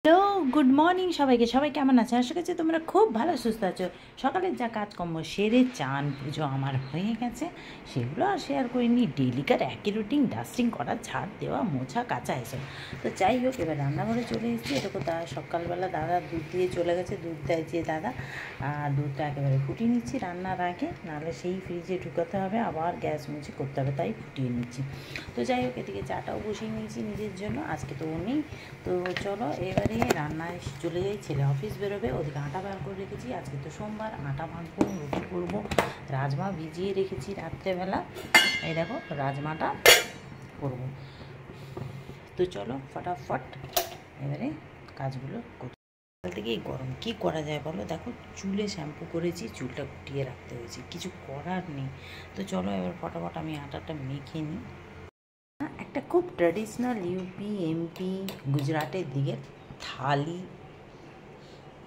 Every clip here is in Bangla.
হ্যালো, গুড মর্নিং সবাইকে। সবাই কেমন আছে? আশা করছি তোমরা খুব ভালো সুস্থ আছো। সকালের যা কাজকর্ম সেরে চান পুজো আমার হয়ে গেছে, সেগুলো আর শেয়ার করিনি। ডেলিকার একই রুটিন, ডাস্টিং করা, ঝাড় দেওয়া, মোছা, কাচা এসব। তো যাই হোক, এবার রান্নাঘরে চলে এসেছি। এরকম সকালবেলা দাদা দুধ দিয়ে চলে গেছে, দুধ দেয় যে দাদা, আর দুধটা একেবারে ফুটিয়ে নিচ্ছি রান্নার আগে, নাহলে সেই ফ্রিজে ঢুকাতে হবে, আবার গ্যাস মুছে করতে হবে, তাই ফুটিয়ে নিচ্ছি। তো যাই হোক, এদিকে চাটাও বসিয়ে নিয়েছি নিজের জন্য, আজকে তো ও নেই। তো চলো এবারে রান্নায় চলে যাই। ছেলে অফিস বেরোবে, ওদিকে আটা বার করে রেখেছি। আজকে তো সোমবার, আটা ভাঙবো, রুটি করবো। রাজমা ভিজিয়ে রেখেছি রাত্রেবেলা, এই দেখো রাজমাটা করবো। তো চলো ফটাফট এবারে কাজগুলো করতে। থেকে এই গরম কী করা যায় বলো? দেখো চুলে শ্যাম্পু করেছি, চুলটা গুটিয়ে রাখতে হয়েছে, কিছু করার নেই। তো চলো এবার ফটাফট আমি আটাটা মেখে নিই। একটা খুব ট্র্যাডিশনাল ইউপি এমপি গুজরাটের দিকে থালি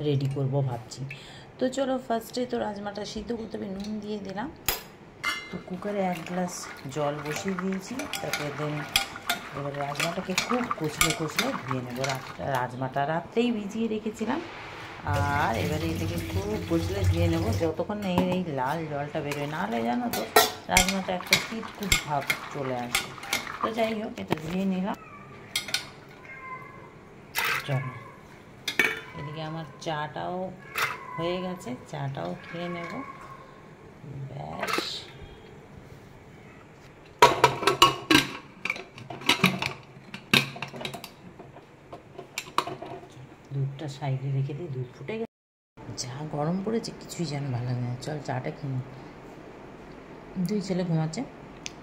রেডি করব ভাবছি। তো চলো ফার্স্টে তো রাজমাটা সিদ্ধ করতে হবে, নুন দিয়ে দিলাম। তো কুকারে 1 গ্লাস জল বসিয়ে দিয়েছি। তারপরে এবারে রাজমাটাকে খুব কচলে ধুয়ে নেবো। রাজমাটা রাত্রেই ভিজিয়ে রেখেছিলাম, আর এবারে এটাকে খুব কচলে ধুয়ে নেবো যতক্ষণ না এই লাল জলটা বেরোয়, নাহলে জানো তো রাজমাটা একটা কুট ভাব চলে আসে। তো যাই হোক, এটা ধুয়ে নিলাম। চলো এদিকে আমার চাটাও হয়ে গেছে, চাটাও খেয়ে নেব। ব্যাস, দুধটা সাইডে রেখে দিই, দুধ ফুটে গেছে। যা গরম পড়েছে কিছুই যেন ভালো লাগে না। চল চাটা কিনি। 2 ছেলে ঘুমাচ্ছে,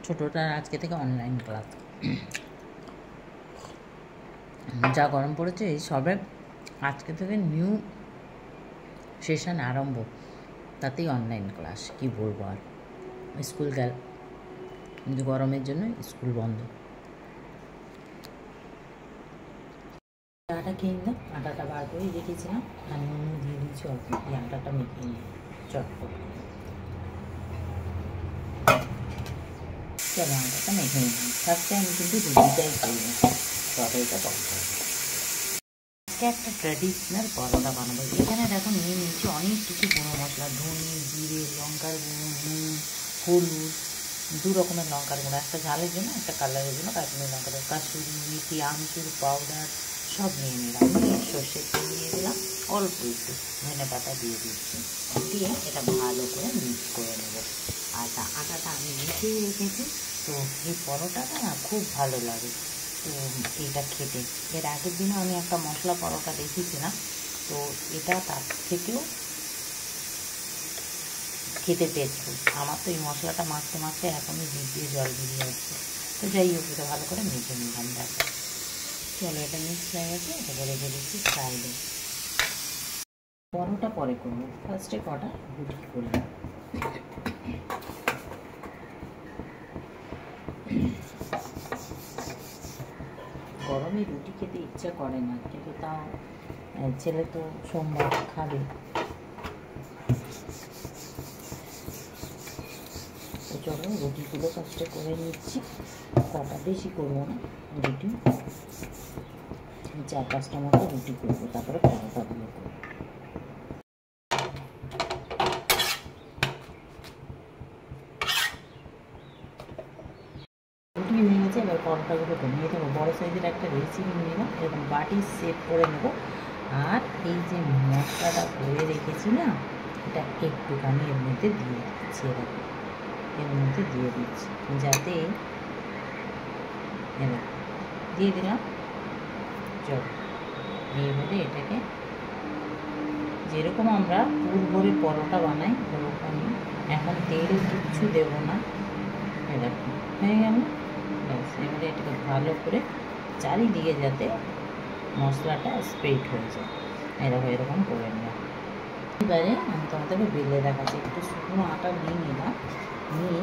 ছোটোটার আজকে থেকে অনলাইন ক্লাস। যা গরম পড়েছে, এই সবে আজকে থেকে নিউ সেশন আরম্ভ, তাতেই অনলাইন ক্লাস। কি বলবো আর, স্কুল গেল কিন্তু গরমের জন্য স্কুল বন্ধ। চাটা খেয়ে নিলাম, আটাটা বার করে রেখেছিলাম, আর নুন দিয়ে দিয়েছি অল্প, দিয়ে আটাটা মেখে নিই চটপট। চলো আটাটা মেখে নিলাম। ফার্স্টে আমি কিন্তু রুটিটাই করবো, তরকারিটা কম করবো। আজকে একটা ট্র্যাডিশনাল পরোটা বানাবো। এখানে দেখো নিয়ে নিয়েছি অনেক কিছু গুঁড়ো মশলা, ধনে, জিরে, লঙ্কার গুঁড়ো, নুন, হলুদ, 2 রকমের লঙ্কার গুঁড়ো, একটা ঝালের জন্য, একটা কালারের জন্য কাশ্মীরি লঙ্কার, কাসুরি মেথি, আমচুর পাউডার সব নিয়ে নিলাম। নিয়ে সর্ষের তেল দিয়ে দিলাম, অল্প একটু ধনে পাতা দিয়ে দিচ্ছি, দিয়ে এটা ভালো করে মিক্স করে নেবো। আটাটা আমি মিশিয়ে রেখেছি। তো এই পরোটাটা না খুব ভালো লাগে তো এটা খেতে। এর আগের দিনও আমি একটা মশলা পরোটা দেখেছিলাম, তো এটা তার থেকেও খেতে টেস্টফুল। আমার তো এই মশলাটা মাখতে মাখতে এখনই জিভ দিয়ে জল বেরিয়ে যাচ্ছে। তো যাই হোক, এটা ভালো করে মেখে নিলাম। দেখো চলো, এটা মিক্স হয়ে গেছে, এটা রেখে দিচ্ছি সাইডে। পরোটা পরে করবো, ফার্স্টে কটা রুটি করলাম। গরমে রুটি খেতে ইচ্ছা করে না, কিন্তু তাও ছেলে তো সোমবার খাবে। তো চলো রুটিগুলো ফার্স্টে করে নিচ্ছি, কটা বেশি করবো না, রুটি 4-5টা মতো রুটি করবো, তারপরে পরোটাগুলো করবো। রুটি হয়ে গেছে, এবার পরোটাগুলো নিয়ে দেবো। বড়ো সাইজের একটা রেসিপি নিলাম, এরকম বাটি সেট করে নেবো। আর এই যে মশলাটা করে রেখেছি না, এটা একটুখানি এর মধ্যে দিয়ে দিচ্ছি, এর মধ্যে দিয়ে দিচ্ছি, যাতে এবার দিয়ে দিলাম। চল এইভাবে এটাকে যেরকম আমরা পুর ভরে পরোটা বানাই ওরকমই, এখন তেল কিচ্ছু দেবো না। এরকম হয়ে গেল। ব্যাস, এবারে এটাকে ভালো করে চারিদিকে যাতে মশলাটা স্প্রেড হয়ে যায়, এরকম করে নিলাম। এবারে আমি তোমাদেরকে বেলে দেখাচ্ছি। একটু শুকনো আটা নিয়ে নিলাম, নিয়ে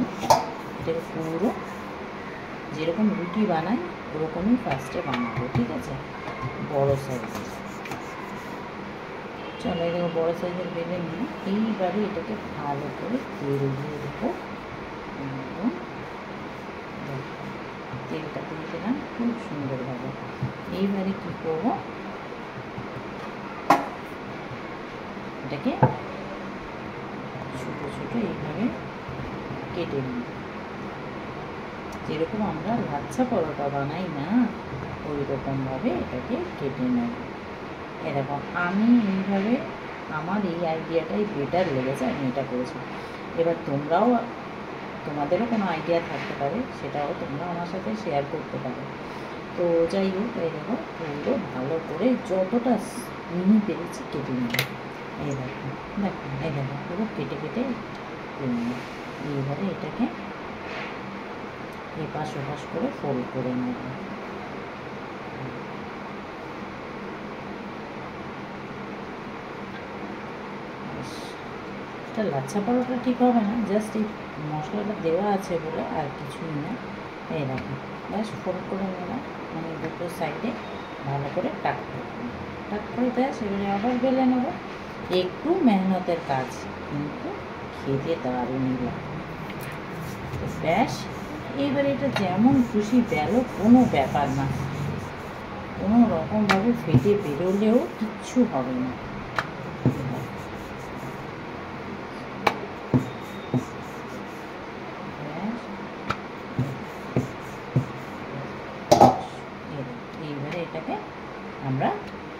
এটাকে পুরো যেরকম রুটি বানাই ওরকমই ফার্স্টে বানাবো, ঠিক আছে? বড়ো সাইজের। চলো এটাকে বড়ো সাইজের বেলে নিয়ে এইবারে এটাকে ভালো করে তেল দিয়ে দেবো। তেলটা দিয়ে দিলাম খুব সুন্দরভাবে। এইবারে কী করবো, এটাকে ছোটো ছোটো এইভাবে কেটে নিই, যেরকম আমরা লাচ্ছা পরোটা বানাই না ওই রকমভাবে এটাকে কেটে নেব। এরকম আমি এইভাবে, আমার এই আইডিয়াটাই বেটার লেগেছে, আমি এটা করেছি। এবার তোমাদেরও কোনো আইডিয়া থাকতে পারে, সেটাও তোমরা আমার সাথে শেয়ার করতে পারো। তো যাই হোক, এই দেখো পুরো ভালো করে যতটা মিহি পেরেছি কেটে নিই। এই দেখো দেখো এই দেখো পুরো কেটে কেটে নিই। এইবারে এটাকে এপাশ ওপাশ করে ফোল্ড করে নেব। এটা লাচ্ছা পরোটা ঠিক হবে না, জাস্ট এই মশলাটা দেওয়া আছে বলে, আর কিছুই না। এই দেখো ব্যাস ফোল্ড করে নিলাম, মানে দুটো সাইডে ভালো করে টাক করে ব্যাস। এবারে আবার বেলে নেব। একটু মেহনতের কাজ, কিন্তু খেতে দারুণই লাগে। ব্যাস এইবারে এটা যেমন খুশি বেলো, কোনো ব্যাপার না, কোনো রকমভাবে ফেটে বেরোলেও কিচ্ছু হবে না। এইবারে এটাকে আমরা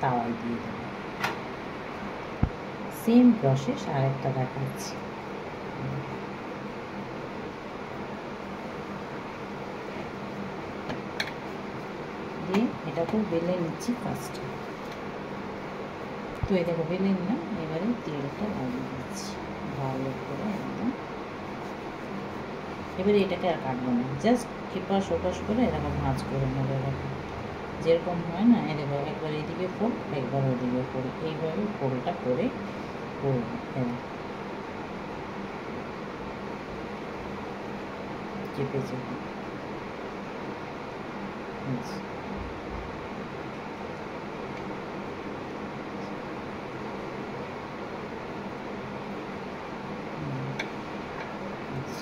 তাওয়ায় দিয়ে দেব। সেম প্রসেস আরেকটা দেখাচ্ছি। দিয়ে এটাকেও বেলে নিচ্ছি ফার্স্টে। তো এটাকে বেলে নিলাম, এবারে তেলটা লাগিয়ে দিচ্ছি ভালো করে একদম। এবারে এটাকে আর কাটবো না, জাস্ট এপাশ ওপাশ করে এরকম ভাঁজ করে নেবো। এরকম যেরকম হয় না, এরকম একবার এইদিকে ফোল, একবার ওইদিকে ফোল, এইভাবে ফোলটা করে করবো। চেপে চেপে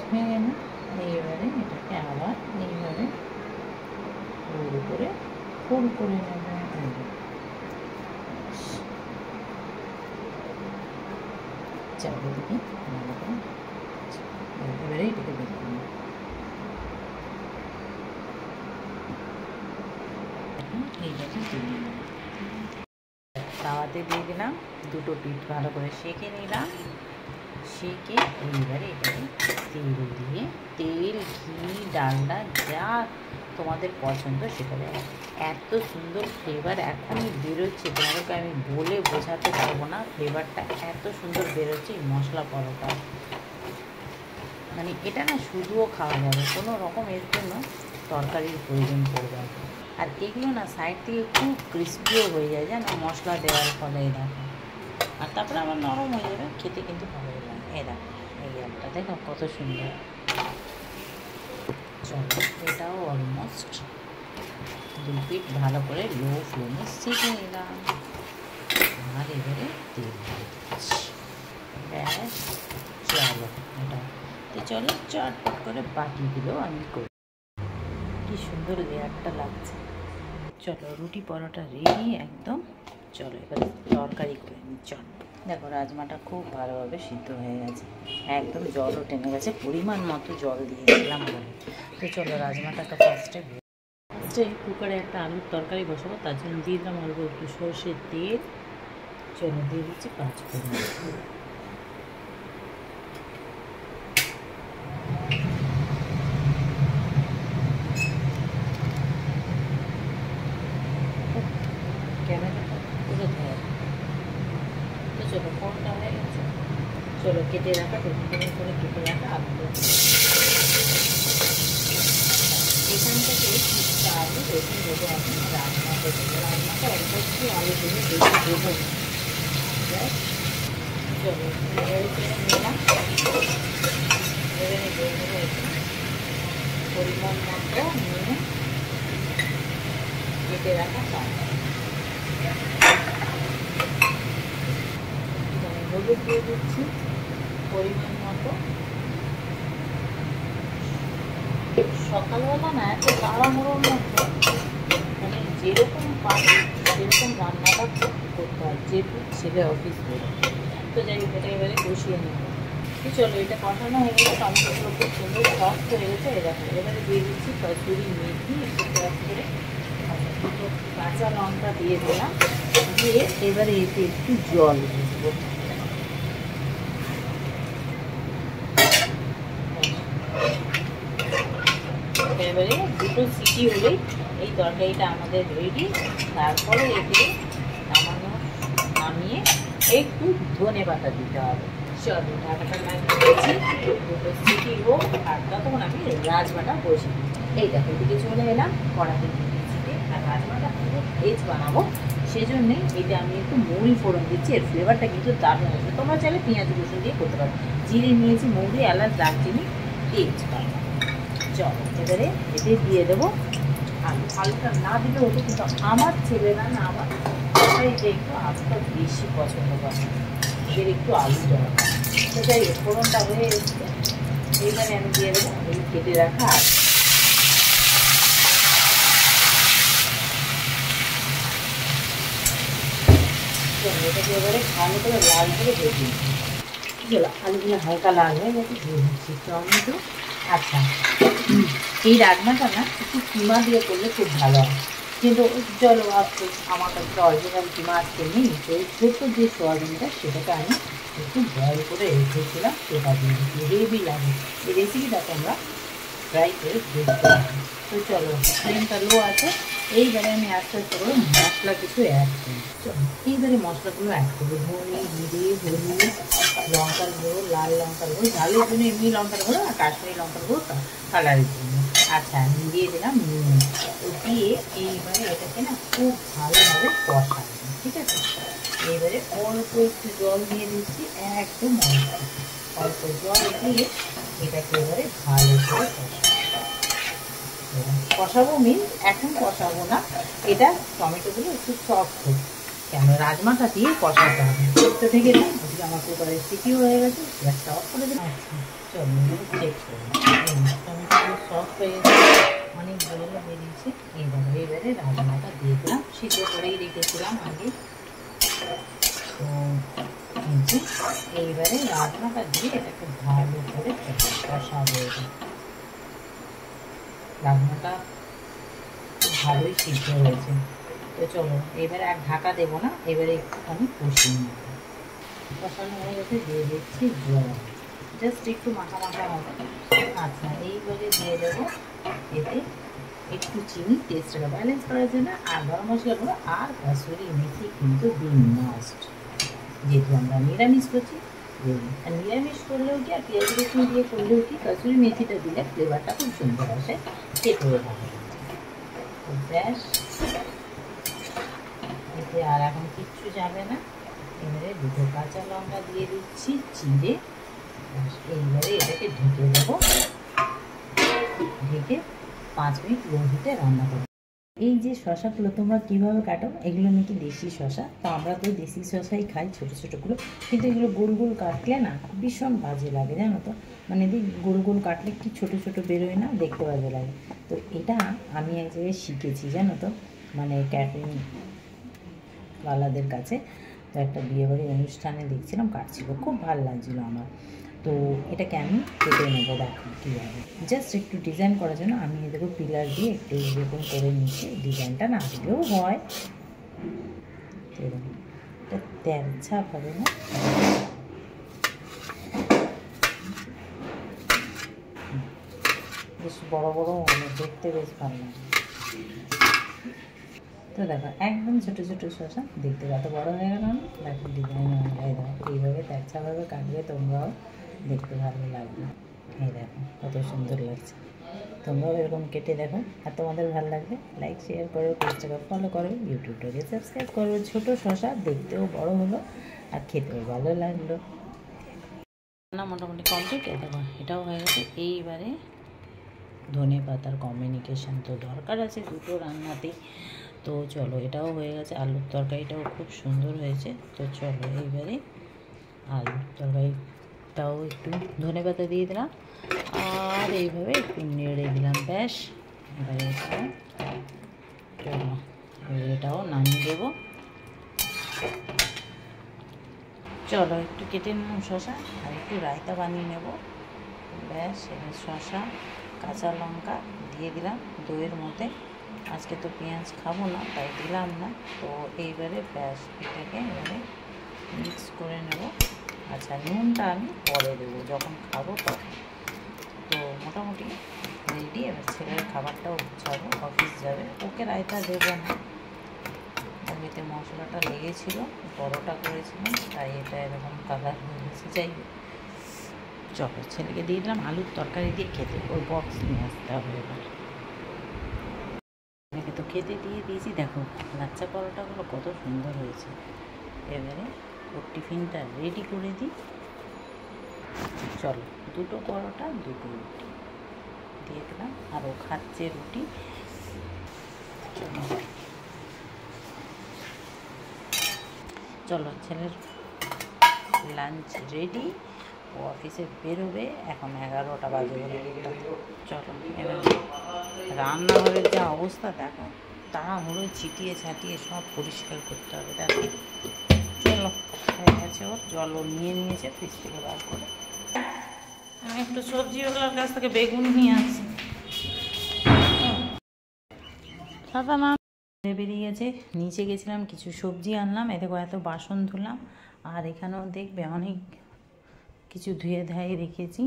হয়ে গেল। এইবারে এটাকে আবার এইভাবে গোল করে ফোল করে নেব। চারিদিকে এবারে এটাকে দেখে নেব। এইটাকে দিয়ে দিলাম, তাওয়াতে দিয়ে দিলাম, দুটো পিঠ ভালো করে সেঁকে নিলাম। সেঁকে এইবারে এটাকে তেল দিয়ে, তেল ঘি ডালডা যা তোমাদের পছন্দ সেটা দেয়। এত সুন্দর ফ্লেভার এখনই বেরোচ্ছে, তোমাদেরকে আমি বলে বোঝাতে পারবো না। ফ্লেভারটা এত সুন্দর বেরোচ্ছে এই মশলা পরোটা, মানে এটা না শুধুও খাওয়া যাবে, কোনো রকম এর জন্য তরকারির প্রয়োজন পড়বে না। আর এগুলো না সাইড থেকে খুব ক্রিস্পিও হয়ে যায়, জানো মশলা দেওয়ার ফলে। এই দেখো, আর তারপরে আমার নরম হয়ে যাবে, খেতে কিন্তু ভালো লাগে। এই দেখো এই একটা দেখো কত সুন্দর। চলো এটাও অলমোস্ট দুই পিঠ ভালো করে লো ফ্লেমে সেঁকে নিলাম। আর এবারে তেল ব্যাস। চলো এটা তো চলো চটপট করে বাকিগুলো আমি করি। কি সুন্দর লেয়ারটা লাগছে। চলো রুটি পরোটা রেডি একদম। চলো এবার তরকারি করে নিই। চল দেখো রাজমাটা খুব ভালোভাবে সিদ্ধ হয়ে গেছে, একদম জলও টেনে গেছে, পরিমাণ মতো জল দিয়েছিলাম বলে। তো চলো রাজমাটাকে ফার্স্টে কুকারে একটা আলুর তরকারি বসাবো, তার জন্য দিয়ে দিলাম অল্প একটু সর্ষের তেল। চলো দিয়ে দিচ্ছি 5 ফোড়ন। ক্যামেরাটা পুরো ধরে। তো চলো ফোড়নটা হয়ে গেছে, চলো কেটে রাখা টেবিল করে কেটে রাখা আলুগুলো এখান থেকে কিছুটা আলু বেশি দেবো। আমি রান্না দেবো, রান্নাটা অল্প একটু আলু দেবো, বেশি দেবো। চলো নিলাম, এবারে দিয়ে দেবো পরিমাণ মতো নিয়ে কেটে রাখা টমেটো। হলুদ দিয়ে দিচ্ছি পরিমাণ মতো। সকালবেলা না এত তাড়াহুড়োর মধ্যে, মানে যেরকম পারি সেরকম রান্নাটা করতে হয়, যেহেতু ছেলে অফিস বেরোয়। তো যাই হোক এটা এবারে কষিয়ে নেব। তো চলো এটা কষানো হয়ে গেলে টমেটোগুলো খুব সুন্দর সফট হয়ে গেছে। এরকম এবারে দিয়ে দিচ্ছি কসুরি মেথি একটু ক্রাশ করে, দুটো কাঁচা লঙ্কা দিয়ে দিলাম, দিয়ে এবারে এতে একটু জল দিয়ে দেবো। এবারে দুটো সিটি হলেই এই তরকারিটা আমাদের রেডি। তারপরে এতে নামিয়ে একটু ধনেপাতা দিতে হবে। চলো ঢাকাটা লাগিয়েছি, দুটো সিটি হোক, আর ততক্ষণ আমি রাজমাটা বসি। এই দেখো এদিকে চলে এলাম, কড়াতে দিয়ে দিচ্ছি। আর রাজমাটা পুরো ভেজ বানাবো, সেজন্যই এটা আমি একটু মৌরি ফোড়ন দিচ্ছি। এর ফ্লেভারটা কিন্তু দারুণ হয়েছে। তোমরা চাইলে পেঁয়াজ রসুন দিয়ে করতে পারো। জিরে নিয়েছি, মৌরি, এলাচ, দারচিনি, তেজপাতা। চলো এবারে এতে দিয়ে দেবো আলু। আলুটা না দিলে হতো, কিন্তু আমার ছেলেরা না আমার এটা একটু আলুটা বেশি পছন্দ করে, এদের একটু আলু দরকার। তো যাই হোক ফোড়নটা হয়ে এসছে, এইবারে আমি দিয়ে দেবো এই কেটে রাখা আলু। এটাকে এবারে ভালো করে লাল করে ভেজে নিচ্ছি। চলো আলুগুলো হালকা লাল হয়ে গেছে, দিয়ে দিচ্ছি টমেটো। আচ্ছা, এই রাজমাটা না একটু কিমা দিয়ে করলে খুব ভালো হয়, কিন্তু চলো আমার কাছে তো অরিজিনাল কিমা আজকে নেই। তো ছোট্ট যে সোয়াবিনটা সেটাকে আমি একটু বয়েল করে রেখেছিলাম, সেটা দিয়ে দিচ্ছি। হেভি লাগে এই রেসিপিটা, তোমরা ট্রাই করে দেখতে পারো। তো চলো ফ্লেমটা লো আছে, এইবারে আমি আস্তে আস্তে করে মশলা কিছু অ্যাড করি। চলো এইবারে মশলাগুলো অ্যাড করবো। ধনে, জিরে, হলুদ, লঙ্কার গুঁড়ো, লাল লঙ্কার গুঁড়ো, ঝালের জন্য এমনি লঙ্কার গুঁড়ো, আর কাশ্মীরি লঙ্কার গুঁড়ো কালারের জন্য। আচ্ছা আমি দিয়ে দিলাম নুন। তো দিয়ে এইবারে এটাকে না খুব ভালোভাবে কষাবো, ঠিক আছে? এইবারে অল্প একটু জল দিয়ে দিচ্ছি, একদম অল্প জল দিয়ে এটাকে এবারে ভালো করে কষাবো। মিন্স এখন কষাবো না, এটা টমেটোগুলো একটু সফট হোক, কেন রাজমাটা দিয়ে কষাতে হবে। তো থেকে না ওদিকে আমার কুকারের সিটি হয়ে গেছে, গ্যাসটা অফ করে দিলাম। আচ্ছা চলো চেক করি, টমেটোগুলো সফট হয়ে গেছে, অনেক জল বেরিয়েছে। এইভাবে এবারে রাজমাটা দিয়ে দিলাম, সিদ্ধ করেই রেখেছিলাম আগে। তো এইবারে রাজমাটা দিয়ে এটাকে ভালো করে কষাবো। রাজমাটা ভালোই সিদ্ধ হয়েছে। তো চলো এবারে আর ঢাকা দেবো না, এবারে একটুখানি কষিয়ে নেব। কষানো হয়ে গেছে, দিয়ে দিচ্ছি জল, জাস্ট একটু মাখা মাখা হবে। আচ্ছা এইবারে দিয়ে দেবো এতে একটু চিনি, টেস্টটা ব্যালেন্স করার জন্য, আর গরম মশলাগুলো আর কাসুরি মেথি কিন্তু মাস্ট, যেহেতু আমরা নিরামিষ করছি। আর নিরামিষ করলেও কি, আর পেঁয়াজ রসুন দিয়ে করলেও কি, কাসুরি মেথিটা দিলে ফ্লেভারটা খুব সুন্দর আসে, খেতেও ভালো। তো ব্যাস, এতে আর এখন কিচ্ছু যাবে না। এবারে দুটো কাঁচা লঙ্কা দিয়ে দিচ্ছি চিড়ে। এইবারে এটাকে ঢেকে দেবো, ঢেকে 5 মিনিট লো হিটে রান্না করবো। এই যে শশাগুলো তোমরা কীভাবে কাটো, এগুলো নাকি দেশি শশা। তো আমরা তো দেশি শশাই খাই, ছোটো ছোটোগুলো, কিন্তু এগুলো গোল গোল কাটলে না ভীষণ বাজে লাগে, জানো তো। মানে গোল গোল কাটলে কি ছোটো ছোটো বেরোয় না, দেখতে বাজে লাগে। তো এটা আমি এক জায়গায় শিখেছি, জানো তো, মানে ক্যাটারিং ওয়ালাদের কাছে। তো একটা বিয়েবাড়ির অনুষ্ঠানে দেখছিলাম কাটছিল, খুব ভালো লাগছিলো আমার। তো এটাকে আমি কেটে নেবো, দেখো কীভাবে। জাস্ট একটু ডিজাইন করার জন্য আমি এদেরও পিলার দিয়ে একটু এরকম করে নিচ্ছি। ডিজাইনটা না দিলেও হয়, এরকম এটা তেরছা হবে না। বেশ বড়ো বড়ো অনেক, দেখতে বেশ ভালো লাগে। তো দেখো একদম ছোটো ছোটো শসা, দেখতে কত বড়ো হয়ে গেল না? দেখো ডিজাইন অনুযায়ী দেখো, এইভাবে তেরছাভাবে কাটবে, তোমরাও দেখতে ভালো লাগবে। এই দেখো কত সুন্দর লাগছে। তোমরাও এরকম কেটে দেখো, আর তোমাদের ভালো লাগবে লাইক শেয়ার করো, পেজটাকে ফলো করো, ইউটিউবটাকে সাবস্ক্রাইব করো। ছোটো শসা দেখতেও বড়ো হলো আর খেতেও ভালো লাগলো। না মোটামুটি কমপ্লিট। দেখো এটাও হয়ে গেছে। এইবারে ধনে পাতার কমিউনিকেশান তো দরকার আছে দুটো রান্নাতেই। তো চলো এটাও হয়ে গেছে, আলুর তরকারিটাও খুব সুন্দর হয়েছে। তো চলো এইবারে আলুর তরকারিটাও একটু ধনে পাতা দিয়ে দিলাম, আর এইভাবে একটু নেড়ে দিলাম, ব্যাস। এবারে চলো এটাও নামিয়ে দেবো। চলো একটু কেটে নিলাম শসা আর একটু রায়তা বানিয়ে নেব। ব্যাস, এবার শসা কাঁচা লঙ্কা দিয়ে দিলাম দইয়ের মধ্যে। আজকে তো পেঁয়াজ খাবো না তাই দিলাম না। তো এইবারে ব্যাস এটাকে এবারে মিক্স করে নেব। আচ্ছা, নুনটা আমি পরে দেবো যখন খাবো তখন। তো মোটামুটি রেডি। এবার ছেলের খাবারটাও গুছাবো, অফিস যাবে। ওকে রায়তা দেবো না, এতে মশলাটা লেগেছিল, পরোটা করেছিলাম তাই এটা এরকম কালার হয়ে গেছে। যাই হোক, চলো ছেলেকে দিয়ে দিলাম আলুর তরকারি দিয়ে খেতে। ওর বক্স নিয়ে আসতে হবে এবার। একে তো খেতে দিয়ে দিয়েছি। দেখো লাচ্চা পরোটাগুলো কত সুন্দর হয়েছে। এবারে ওর টিফিনটা রেডি করে দিই। চলো, দুটো পরোটা দুটো রুটি দিয়ে দিলাম, আর ও খাচ্ছে রুটি। চলো ছেলের লাঞ্চ রেডি, ও অফিসে বেরোবে। এখন 11টা বাজে বলে। চলো এবার রান্নাঘরের যা অবস্থা দেখো, তাড়াহুড়ো ছিটিয়ে ছাটিয়ে সব পরিষ্কার করতে হবে। দেখো চলো, হয়ে গেছে। ওর জলও নিয়ে নিয়েছে ফ্রিজ থেকে বার করে। আমি একটু সবজিওয়ালার কাছ থেকে বেগুন নিয়ে আসি। সাদা মা বেরিয়ে গেছে, নিচে গেছিলাম কিছু সবজি আনলাম। এ দেখো এত বাসন ধুলাম, আর এখানেও দেখবে অনেক কিছু ধুয়ে ধায়ে রেখেছি।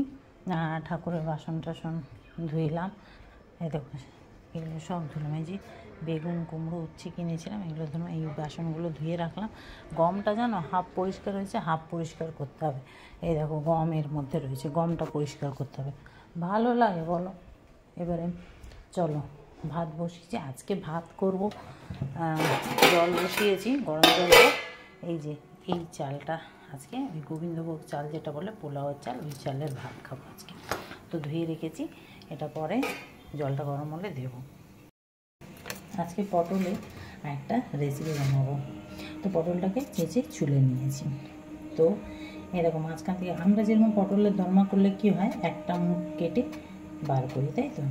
ঠাকুরের বাসন টাসন ধুইলাম। এই দেখো এগুলো সব ধুলাম। এই যে বেগুন কুমড়ো উচ্ছে কিনেছিলাম, এগুলো ধরুন এই বাসনগুলো ধুয়ে রাখলাম। গমটা জানো হাফ পরিষ্কার হয়েছে, হাফ পরিষ্কার করতে হবে। এই দেখো গমের মধ্যে রয়েছে, গমটা পরিষ্কার করতে হবে। ভালো লাগে বলো? এবারে চলো ভাত বসিয়েছি, আজকে ভাত করব। জল বসিয়েছি গরম জল। এই যে এই চালটা আজকে ওই গোবিন্দভোগ চাল যেটা বলে পোলাওয়ের চাল, ওই চালের ভাত খাবো আজকে। তো ধুয়ে রেখেছি, এটা পরে জলটা গরম হলে দেবো। আজকে পটলে একটা রেসিপি বানাবো। তো পটলটাকে চেঁচে চুলে নিয়েছি। তো এরকম মাঝখান থেকে আমরা যেরকম পটলের দরমা করলে কী হয়, একটা মুখ কেটে বার করি, তাই তো।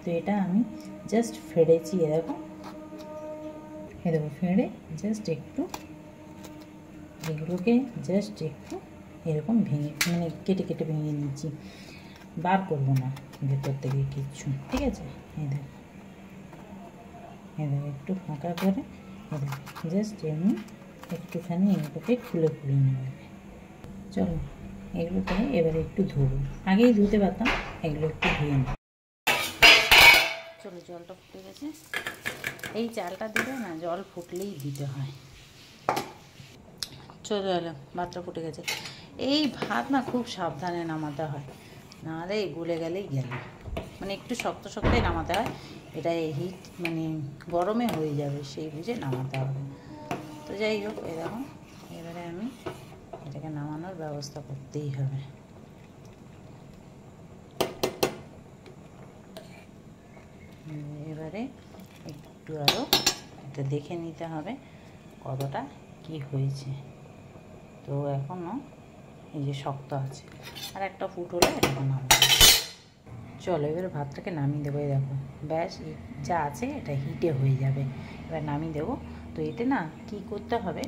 তো এটা আমি জাস্ট ফেড়েছি, এরকম ফেড়ে জাস্ট একটু এগুলোকে জাস্ট একটু এরকম ভেঙে মানে কেটে কেটে ভেঙে নিচ্ছি। বার করবো না ভেতর থেকে কিচ্ছু, ঠিক আছে। এদের একটু ফাঁকা করে জাস্ট এমনি একটুখানি এগুলোকে খুলে খুলে নেবে। চলো এগুলোকে এবারে একটু ধোবো, আগেই ধুতে পারতাম, এগুলো একটু ধুয়ে নেব। চলো জলটা ফুটে গেছে। এই চালটা দিলে না জল ফুটলেই দিতে হয়। চলে এলো, ভাতটা ফুটে গেছে। এই ভাত না খুব সাবধানে নামাতে হয়, নাহলে গলে গেলেই গেল। মানে একটু শক্ত শক্তই নামাতে হয়, এটা হিট মানে গরমে হয়ে যাবে সেই বুঝে নামাতে হবে। তো যাই হোক, এই দেখো এবারে আমি এটাকে নামানোর ব্যবস্থা করতেই হবে। এবারে একটু আরও এটা দেখে নিতে হবে কতটা কি হয়েছে। তো এখনও এই যে শক্ত আছে, আর একটা ফুট হলে এটাকে নামাবো। চলো এবার ভাতটাকে নামিয়ে দেবো। এই দেখো ব্যাস যা আছে এটা হিটে হয়ে যাবে, এবার নামিয়ে দেবো। তো এতে না কি করতে হবে,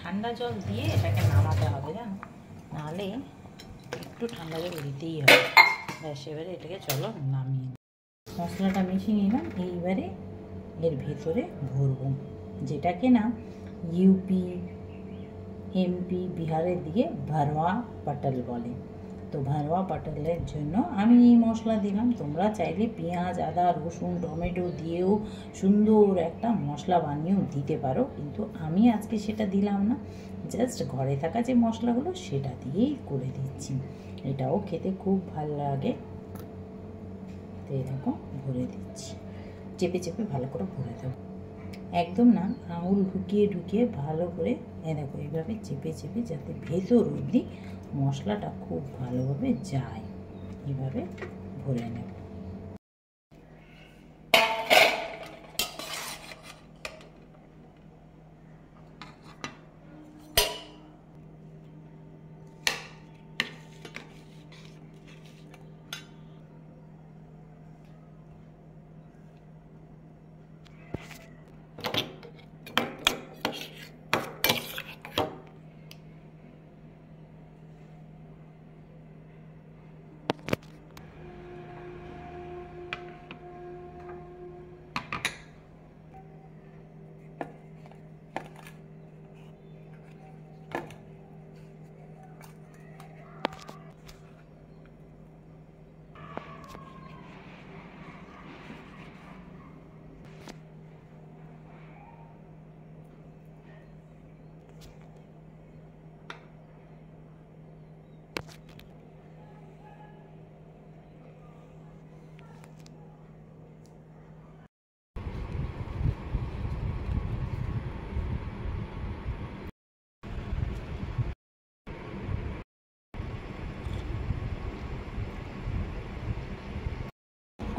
ঠান্ডা জল দিয়ে এটাকে নামাতে হবে, জানো, নাহলে একটু ঠান্ডা জল দিতেই হবে। ব্যাস এবারে এটাকে চলো নামিয়ে, মশলাটা মিশিয়ে নিলাম। এইবারে এর ভেতরে ভরবো, যেটাকে না ইউপি এমপি বিহারের দিকে ভারোয়া পটল বলে। তো ভারোয়া পটলের জন্য আমি এই মশলা দিলাম। তোমরা চাইলে পেঁয়াজ আদা রসুন টমেটো দিয়েও সুন্দর একটা মশলা বানিয়েও দিতে পারো, কিন্তু আমি আজকে সেটা দিলাম না। জাস্ট ঘরে থাকা যে মশলাগুলো সেটা দিয়েই করে দিচ্ছি। এটাও খেতে খুব ভালো লাগে। তো এরকম ভরে দিচ্ছি, চেপে চেপে ভালো করে ভরে দেবো। একদম না আঙুল ঢুকিয়ে ঢুকিয়ে ভালো করে দেখো এইভাবে চেপে চেপে, যাতে ভেতর অবধি মশলাটা খুব ভালোভাবে যায়, এইভাবে ভরে নেব।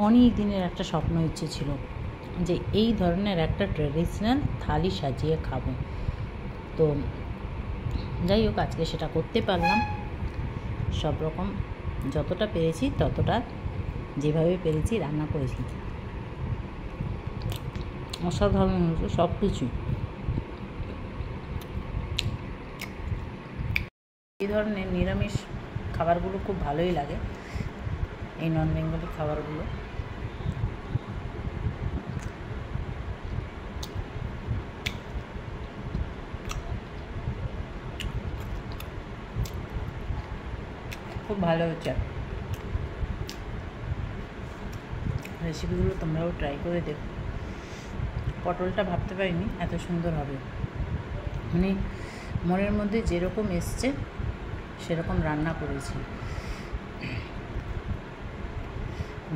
অনেক দিনের একটা স্বপ্ন ইচ্ছে ছিল যে এই ধরনের একটা ট্র্যাডিশনাল থালি সাজিয়ে খাবো। তো যাই হোক, আজকে সেটা করতে পারলাম। সব রকম যতটা পেরেছি ততটা, যেভাবে পেরেছি রান্না করেছি। অসাধারণ হয়েছে সব কিছুই। এই ধরনের নিরামিষ খাবারগুলো খুব ভালোই লাগে, এই নন বেঙ্গলি খাবারগুলো। খুব ভালো হচ্ছে। রেসিপিগুলো তোমরাও ট্রাই করে দেখো। পটলটা ভাবতে পারিনি এত সুন্দর হবে, মানে মনের মধ্যে যেরকম এসছে সেরকম রান্না করেছি।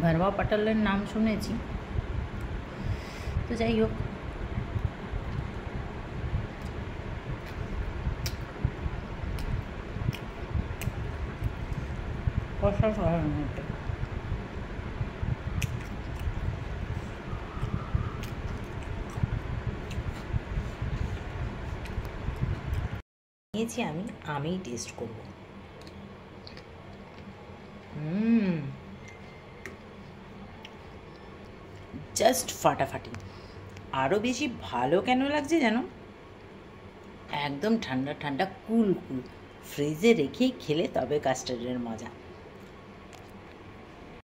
ভরবা পটলের নাম শুনেছি, তো যাই হোক, অসাধারণ হচ্ছে। নিয়েছি আমিই টেস্ট করব। জাস্ট ফাটাফাটি। আরও বেশি ভালো কেন লাগছে জানো, একদম ঠান্ডা ঠান্ডা কুল কুল, ফ্রিজে রেখেই খেলে তবে কাস্টার্ডের মজা।